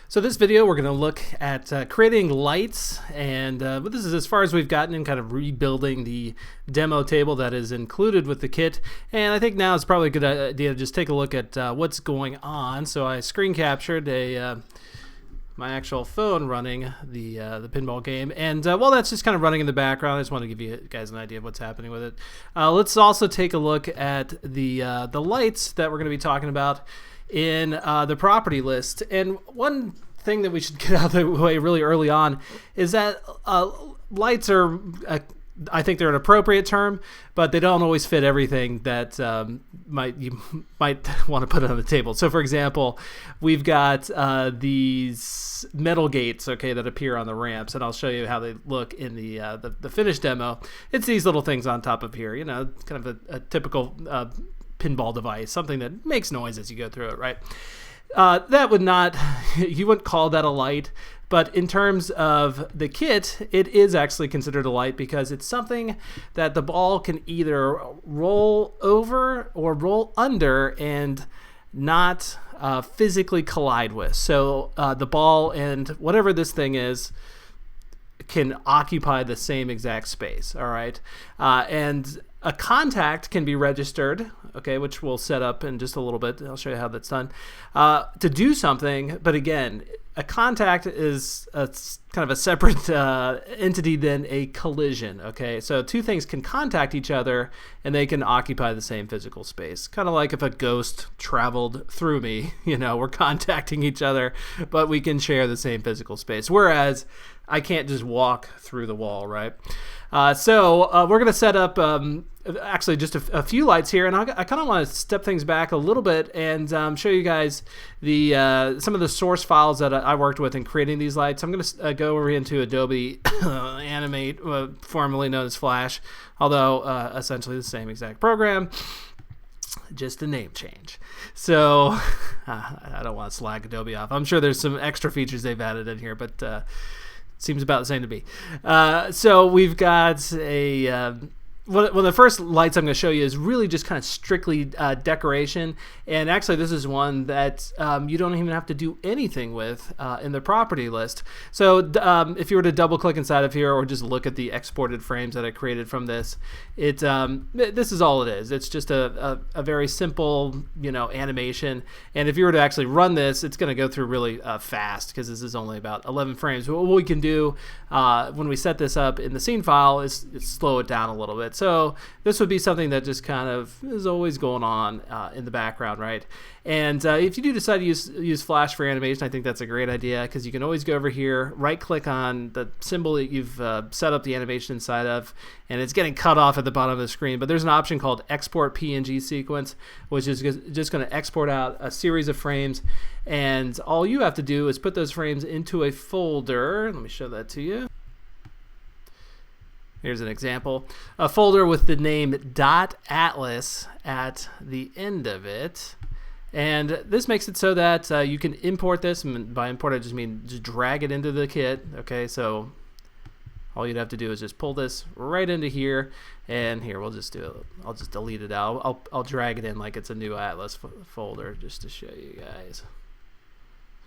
So this video, we're going to look at creating lights, and this is as far as we've gotten in kind of rebuilding the demo table that is included with the kit. And I think now it's probably a good idea to just take a look at what's going on. So I screen captured my actual phone running the pinball game, and while that's just kind of running in the background, I just want to give you guys an idea of what's happening with it. Let's also take a look at the lights that we're going to be talking about in the property list. And one thing that we should get out of the way really early on is that lights are, I think they're an appropriate term, but they don't always fit everything that you might want to put on the table. So for example, we've got these metal gates, okay, that appear on the ramps, and I'll show you how they look in the finished demo. It's these little things on top of here, you know, kind of a typical pinball device, something that makes noise as you go through it, right? That would not, you wouldn't call that a light, but in terms of the kit, it is actually considered a light because it's something that the ball can either roll over or roll under and not physically collide with. So the ball and whatever this thing is can occupy the same exact space, all right? And a contact can be registered, okay, which we'll set up in just a little bit. I'll show you how that's done, to do something. But again, a contact is kind of a separate entity than a collision, okay? So two things can contact each other and they can occupy the same physical space. Kind of like if a ghost traveled through me, you know, we're contacting each other, but we can share the same physical space. Whereas I can't just walk through the wall, right? So we're going to set up actually just a few lights here, and I kind of want to step things back a little bit and show you guys some of the source files that I worked with in creating these lights. I'm going to go over into Adobe Animate, formerly known as Flash, although essentially the same exact program, just a name change. So I don't want to slag Adobe off. I'm sure there's some extra features they've added in here, but seems about the same to me. So we've got one of the first lights I'm going to show you is really just kind of strictly decoration. And actually, this is one that you don't even have to do anything with in the property list. So if you were to double click inside of here or just look at the exported frames that I created from this, this is all it is. It's just a very simple, you know, animation. And if you were to actually run this, it's going to go through really fast because this is only about 11 frames. What we can do when we set this up in the scene file is slow it down a little bit. So this would be something that just kind of is always going on in the background, right? And if you do decide to use Flash for animation, I think that's a great idea because you can always go over here, right-click on the symbol that you've set up the animation inside of, and it's getting cut off at the bottom of the screen. But there's an option called Export PNG Sequence, which is just going to export out a series of frames, and all you have to do is put those frames into a folder. Let me show that to you. Here's an example. A folder with the name .atlas at the end of it. And this makes it so that you can import this. And by import, I just mean just drag it into the kit. Okay, so all you'd have to do is just pull this right into here. And here, we'll just do it. I'll just delete it out. I'll drag it in like it's a new Atlas folder just to show you guys.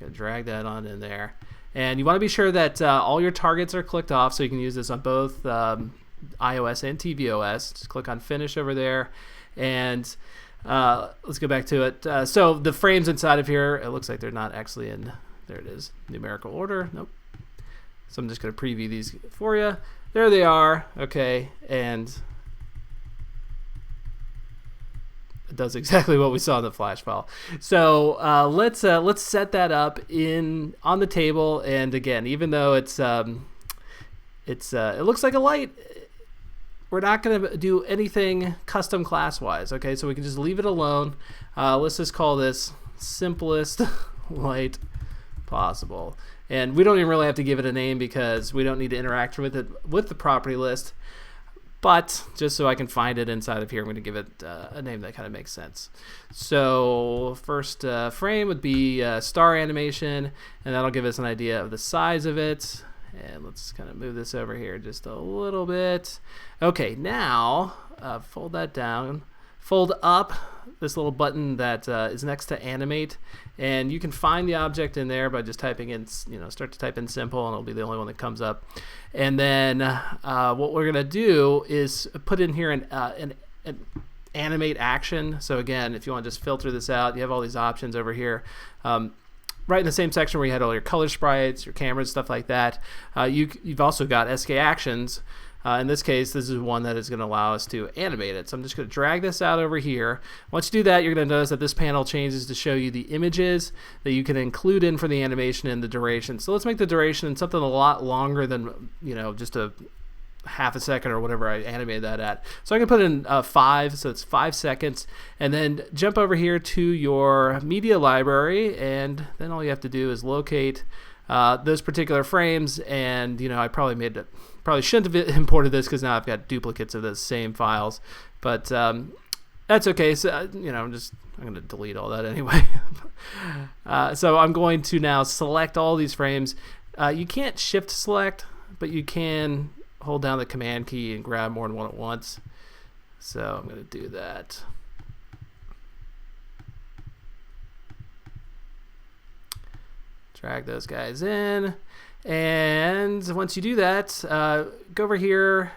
Gonna drag that on in there. And you want to be sure that all your targets are clicked off, so you can use this on both iOS and tvOS. Just click on Finish over there, and let's go back to it. So the frames inside of here, it looks like they're not actually in, there it is, numerical order. Nope. So I'm just going to preview these for you. There they are, okay, and it does exactly what we saw in the Flash file. So let's set that up on the table. And again, even though it looks like a light, we're not going to do anything custom class wise. Okay, so we can just leave it alone. Let's just call this simplest light possible. And we don't even really have to give it a name because we don't need to interact with it with the property list. But just so I can find it inside of here, I'm going to give it a name that kind of makes sense. So first frame would be star animation, and that'll give us an idea of the size of it. And let's kind of move this over here just a little bit. Okay, now fold that down. Fold up this little button that is next to Animate, and you can find the object in there by just typing in, start to type in simple, and it'll be the only one that comes up. And then what we're gonna do is put in here an animate action. So again, if you want to just filter this out, you have all these options over here. Right in the same section where you had all your color sprites, your cameras, stuff like that. You've also got SK actions. In this case, this is one that is going to allow us to animate it. So I'm just going to drag this out over here. Once you do that, you're going to notice that this panel changes to show you the images that you can include in for the animation and the duration. So let's make the duration something a lot longer than, just a half a second or whatever I animated that at. So I can put in 5, so it's 5 seconds, and then jump over here to your media library, and then all you have to do is locate those particular frames. And I probably shouldn't have imported this because now I've got duplicates of those same files, but that's okay. So I'm going to delete all that anyway. So I'm going to now select all these frames. You can't shift select, but you can hold down the command key and grab more than one at once. So I'm going to do that. Drag those guys in, and once you do that, go over here,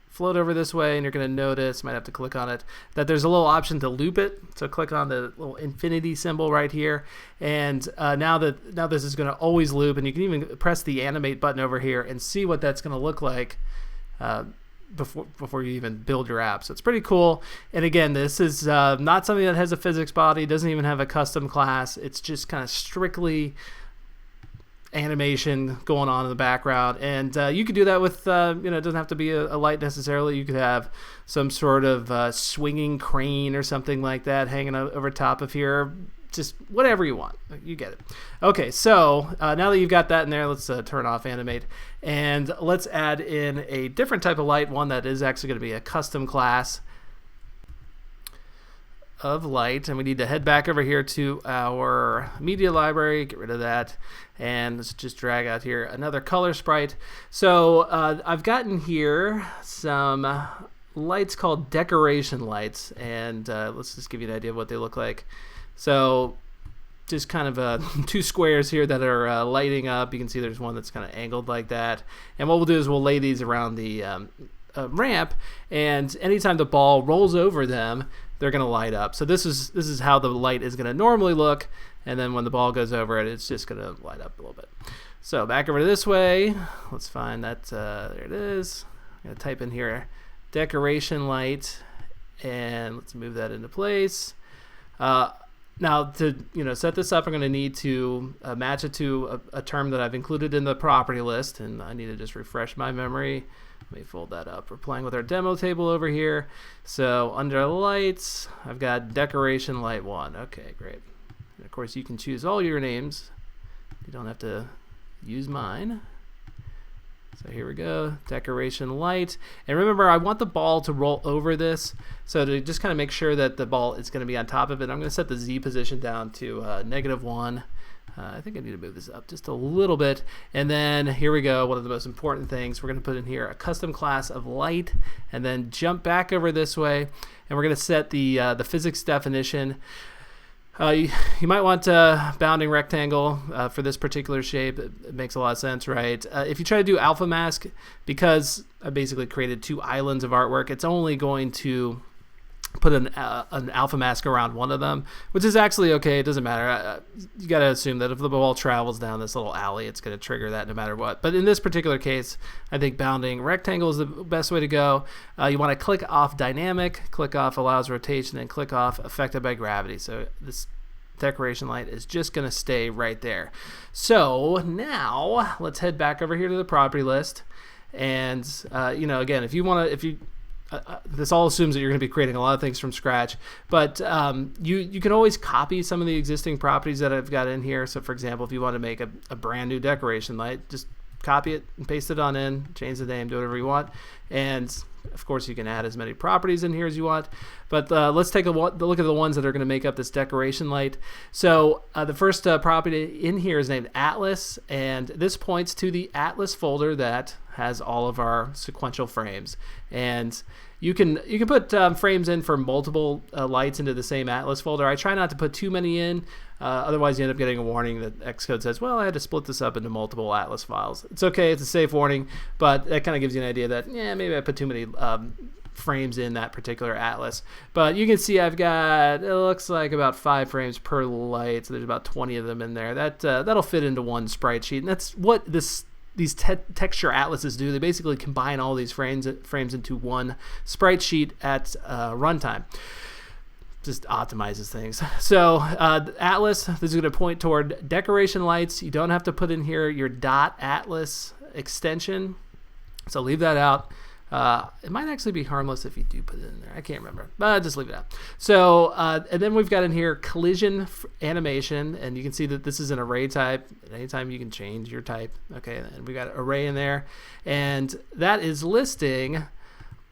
float over this way, and you're going to notice, might have to click on it, that there's a little option to loop it. So click on the little infinity symbol right here, and now this is going to always loop, and you can even press the animate button over here and see what that's going to look like before you even build your app. So it's pretty cool. And again, this is not something that has a physics body, doesn't even have a custom class. It's just kind of strictly animation going on in the background, and you could do that with it doesn't have to be a light necessarily. You could have some sort of swinging crane or something like that hanging over top of here, just whatever you want. You get it. Okay, so now that you've got that in there, let's turn off Animate, and let's add in a different type of light, one that is actually going to be a custom class of light. And we need to head back over here to our media library, get rid of that, and let's just drag out here another color sprite. So I've gotten here some lights called decoration lights, and let's just give you an idea of what they look like. So just kind of 2 squares here that are lighting up. You can see there's one that's kind of angled like that, and what we'll do is we'll lay these around the ramp, and anytime the ball rolls over them, they're going to light up. So this is how the light is going to normally look, and then when the ball goes over it, it's just going to light up a little bit. So back over this way, let's find that, there it is. I'm going to type in here decoration light, and let's move that into place. Now to set this up, I'm going to need to match it to a term that I've included in the property list, and I need to just refresh my memory. Let me fold that up. We're playing with our demo table over here. So under lights, I've got decoration light 1. Okay, great. And of course, you can choose all your names. You don't have to use mine. So here we go, decoration light. And remember, I want the ball to roll over this. So to just kind of make sure that the ball is going to be on top of it, I'm going to set the Z position down to -1. I think I need to move this up just a little bit. And then here we go, one of the most important things. We're going to put in here a custom class of light, and then jump back over this way, and we're going to set the physics definition. You might want a bounding rectangle for this particular shape. It makes a lot of sense, right? If you try to do alpha mask, because I basically created 2 islands of artwork, it's only going to put an alpha mask around one of them, which is actually okay. It doesn't matter. You got to assume that if the ball travels down this little alley, it's going to trigger that no matter what. But in this particular case, I think bounding rectangle is the best way to go. You want to click off dynamic, click off allows rotation, and click off affected by gravity. So this decoration light is just going to stay right there. So now let's head back over here to the property list. And again, if you this all assumes that you're going to be creating a lot of things from scratch, but you can always copy some of the existing properties that I've got in here. So for example, if you want to make a brand new decoration light, just copy it and paste it on in, change the name, do whatever you want. And of course, you can add as many properties in here as you want. But let's take a look at the ones that are going to make up this decoration light. So the first property in here is named Atlas, and this points to the Atlas folder that has all of our sequential frames, and you can put frames in for multiple lights into the same Atlas folder. I try not to put too many in, otherwise you end up getting a warning that Xcode says, well, I had to split this up into multiple Atlas files. It's okay, it's a safe warning, but that kind of gives you an idea that, yeah, maybe I put too many frames in that particular Atlas. But you can see I've got, it looks like about 5 frames per light, so there's about 20 of them in there. That'll fit into one sprite sheet, and that's what these texture atlases do. They basically combine all these frames into one sprite sheet at runtime. Just optimizes things. So Atlas, this is going to point toward decoration lights. You don't have to put in here your .atlas extension, so leave that out. It might actually be harmless if you do put it in there. I can't remember, but just leave it out. So, and then we've got in here collision animation, and you can see that this is an array type. Anytime you can change your type. Okay, and we got array in there, and that is listing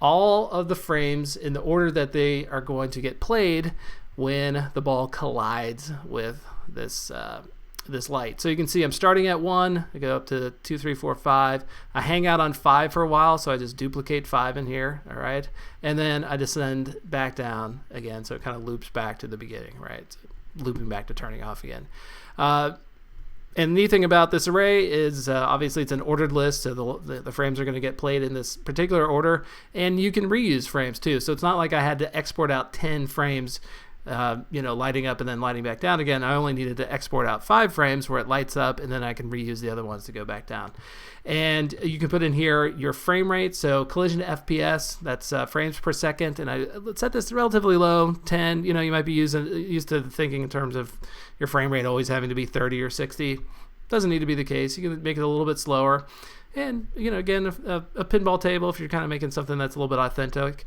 all of the frames in the order that they are going to get played when the ball collides with this this light. So you can see I'm starting at 1, I go up to 2, 3, 4, 5. I hang out on 5 for a while, so I just duplicate 5 in here, all right? And then I descend back down again, so it kind of loops back to the beginning, right? Looping back to turning off again. And the neat thing about this array is obviously it's an ordered list, so the frames are going to get played in this particular order, and you can reuse frames too. So it's not like I had to export out 10 frames lighting up and then lighting back down again. I only needed to export out 5 frames where it lights up, and then I can reuse the other ones to go back down. And you can put in here your frame rate, so collision to FPS, that's frames per second, and let's set this relatively low, 10. You might be used to thinking in terms of your frame rate always having to be 30 or 60. Doesn't need to be the case. You can make it a little bit slower. And again, a pinball table, if you're kind of making something that's a little bit authentic,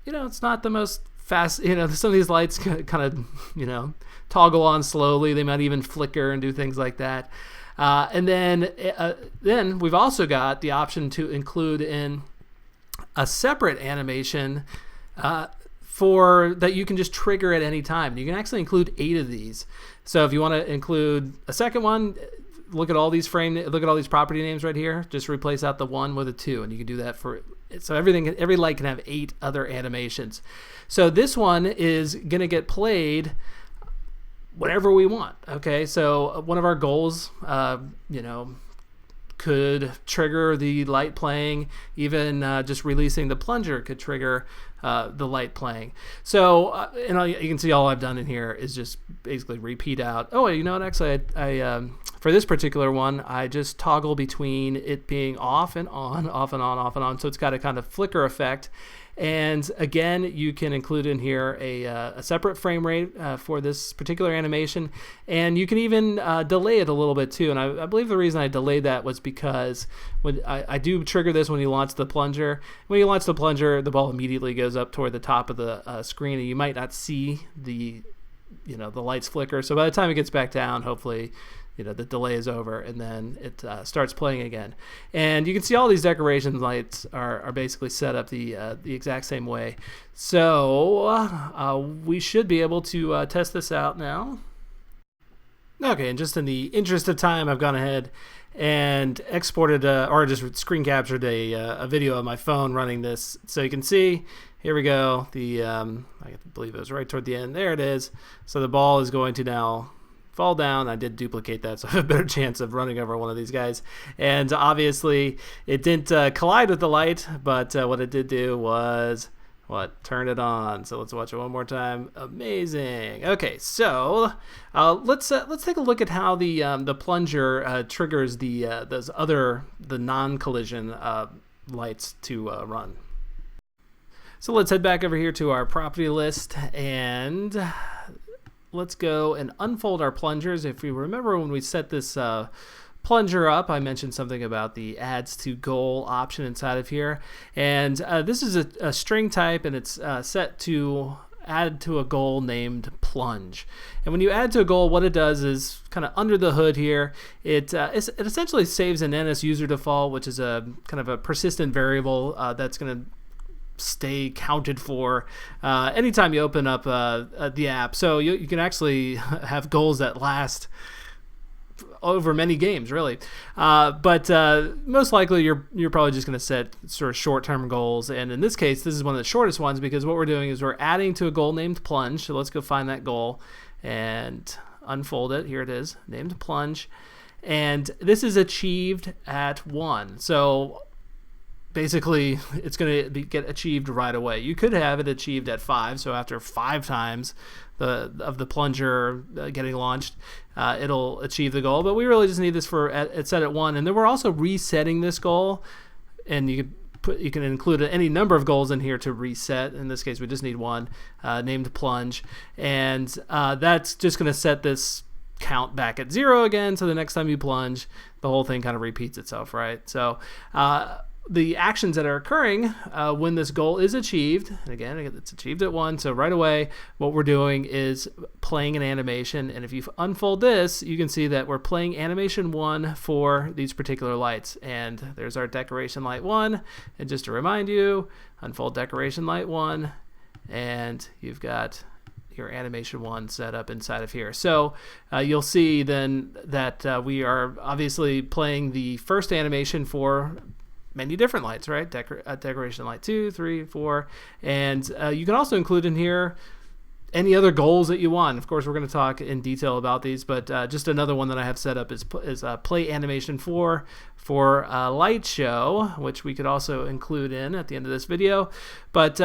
it's not the most fast. Some of these lights kind of toggle on slowly. They might even flicker and do things like that. And then we've also got the option to include in a separate animation for that you can just trigger at any time. You can actually include 8 of these. So if you want to include a second one, look at all these property names right here. Just replace out the 1 with a 2, and you can do that so every light can have 8 other animations. So this one is gonna get played whenever we want. Okay, so one of our goals, could trigger the light playing. Even just releasing the plunger could trigger the light playing. So you can see all I've done in here is just basically repeat out. Oh, what? Actually, I for this particular one, I just toggle between it being off and on, off and on, off and on. So it's got a kind of flicker effect. And again, you can include in here a separate frame rate for this particular animation, and you can even delay it a little bit too. And I believe the reason I delayed that was because when I do trigger this when you launch the plunger. When you launch the plunger, the ball immediately goes up toward the top of the screen, and you might not see the lights flicker. So by the time it gets back down, hopefully the delay is over, and then it starts playing again. And you can see all these decoration lights are basically set up the exact same way. So we should be able to test this out now. Okay, and just in the interest of time, I've gone ahead and exported or just screen captured a video of my phone running this. So you can see, here we go. I believe it was right toward the end. There it is. So the ball is going to now fall down. I did duplicate that, so I have a better chance of running over one of these guys. And obviously, it didn't collide with the light, but what it did do was turn it on. So let's watch it one more time. Amazing. Okay, so let's take a look at how the plunger triggers the non-collision lights to run. So let's head back over here to our property list, and let's go and unfold our plungers. If you remember when we set this plunger up, I mentioned something about the adds to goal option inside of here. And this is a string type, and it's set to add to a goal named plunge. And when you add to a goal, what it does is kind of under the hood here, it essentially saves an NSUser default, which is a kind of a persistent variable that's going to stay counted for anytime you open up the app. So you can actually have goals that last over many games, really. But most likely you're probably just going to set sort of short-term goals. And in this case, this is one of the shortest ones because what we're doing is we're adding to a goal named plunge. So let's go find that goal and unfold it. Here it is, named plunge. And this is achieved at 1. So basically, it's going to get achieved right away. You could have it achieved at 5. So after 5 times of the plunger getting launched, it'll achieve the goal. But we really just need this for it's set at 1. And then we're also resetting this goal. And you can include any number of goals in here to reset. In this case, we just need one, named plunge. And that's just going to set this count back at 0 again. So the next time you plunge, the whole thing kind of repeats itself, right? So the actions that are occurring when this goal is achieved, and again, it's achieved at 1, so right away what we're doing is playing an animation. And if you unfold this, you can see that we're playing animation 1 for these particular lights. And there's our decoration light 1. And just to remind you, unfold decoration light 1, and you've got your animation 1 set up inside of here. So you'll see then that we are obviously playing the first animation for many different lights, right? Decoration light 2, 3, 4. And you can also include in here any other goals that you want. Of course, we're going to talk in detail about these, but just another one that I have set up is play animation 4 for light show, which we could also include in at the end of this video. But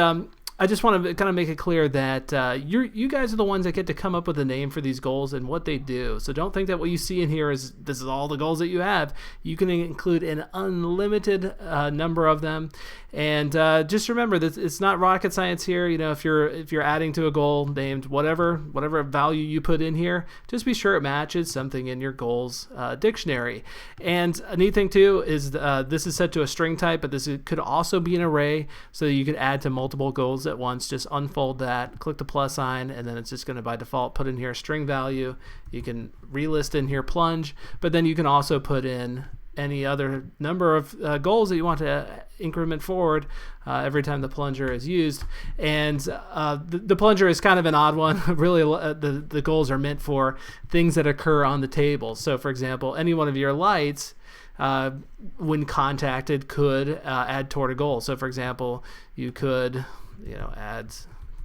I just want to kind of make it clear that you guys are the ones that get to come up with a name for these goals and what they do. So don't think that what you see in here is this is all the goals that you have. You can include an unlimited number of them. And just remember that it's not rocket science here. You know, if you're adding to a goal named whatever value you put in here, just be sure it matches something in your goals dictionary. And a neat thing too is this is set to a string type, but this could also be an array, so you could add to multiple goals at once. Just unfold that, click the plus sign, and then it's just going to by default put in here a string value. You can relist in here plunge, but then you can also put in any other number of goals that you want to increment forward every time the plunger is used. And the plunger is kind of an odd one. Really, the goals are meant for things that occur on the table. So for example, any one of your lights when contacted could add toward a goal. So for example, you could add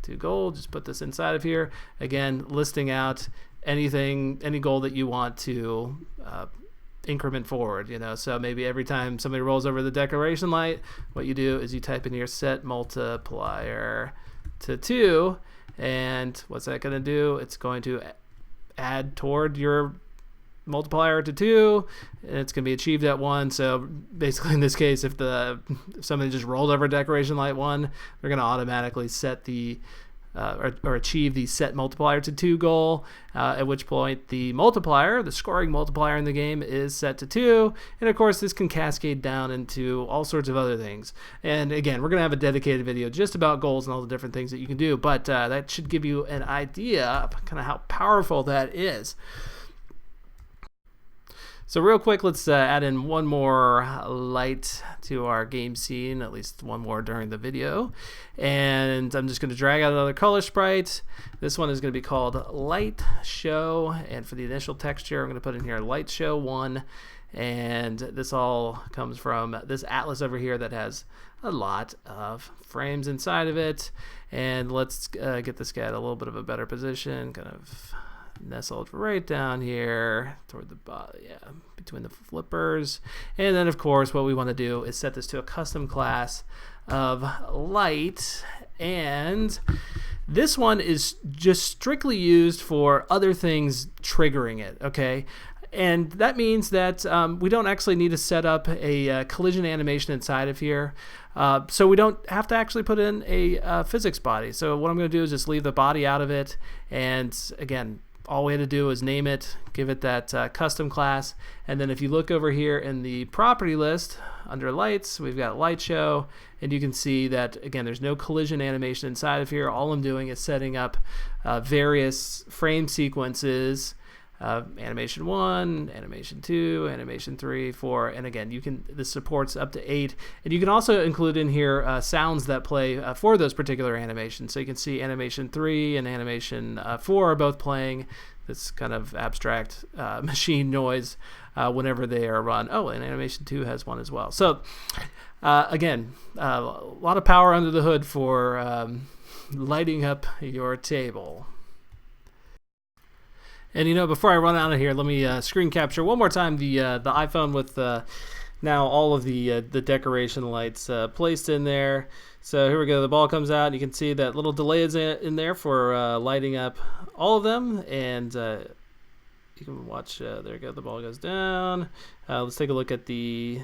to goal, just put this inside of here, again listing out any goal that you want to increment forward. So maybe every time somebody rolls over the decoration light, what you do is you type in your set multiplier to 2, and what's that going to do? It's going to add toward your multiplier to 2, and it's going to be achieved at 1. So basically in this case, if somebody just rolled over decoration light 1, they're going to automatically set the or achieve the set multiplier to 2 goal, at which point the multiplier, the scoring multiplier in the game, is set to 2. And of course this can cascade down into all sorts of other things. And again, we're going to have a dedicated video just about goals and all the different things that you can do, but that should give you an idea of kind of how powerful that is. So real quick, let's add in one more light to our game scene, at least one more during the video. And I'm just going to drag out another color sprite. This one is going to be called Light Show. And for the initial texture, I'm going to put in here Light Show 1. And this all comes from this atlas over here that has a lot of frames inside of it. And let's get this guy at a little bit of a better position, kind of nestled right down here toward the bottom, between the flippers. And then of course what we want to do is set this to a custom class of light, and this one is just strictly used for other things triggering it, okay? And that means that we don't actually need to set up a collision animation inside of here. So we don't have to actually put in a physics body. So what I'm going to do is just leave the body out of it. And again, all we had to do is name it, give it that custom class. And then if you look over here in the property list under lights, we've got light show. And you can see that, again, there's no collision animation inside of here. All I'm doing is setting up various frame sequences. Animation 1, animation 2, animation 3, 4, and again, this supports up to 8. And you can also include in here sounds that play for those particular animations. So you can see animation 3 and animation 4 are both playing this kind of abstract machine noise whenever they are run. Oh, and Animation 2 has one as well. So again, a lot of power under the hood for lighting up your table. And before I run out of here, let me screen capture one more time the iPhone with now all of the decoration lights placed in there. So here we go. The ball comes out, and you can see that little delay is in there for lighting up all of them. And you can watch. There we go. The ball goes down. Let's take a look at the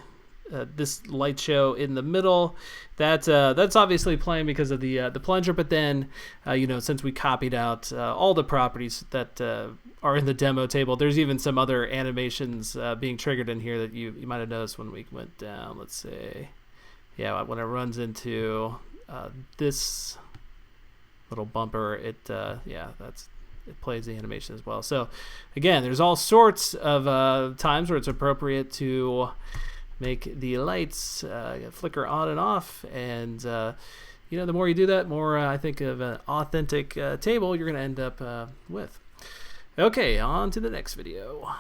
this light show in the middle. That's obviously playing because of the plunger. But then, since we copied out all the properties that are in the demo table, there's even some other animations being triggered in here that you might have noticed when we went down. Let's say, yeah, when it runs into this little bumper, it plays the animation as well. So again, there's all sorts of times where it's appropriate to make the lights flicker on and off, and the more you do that, more I think of an authentic table you're going to end up with. Okay, on to the next video.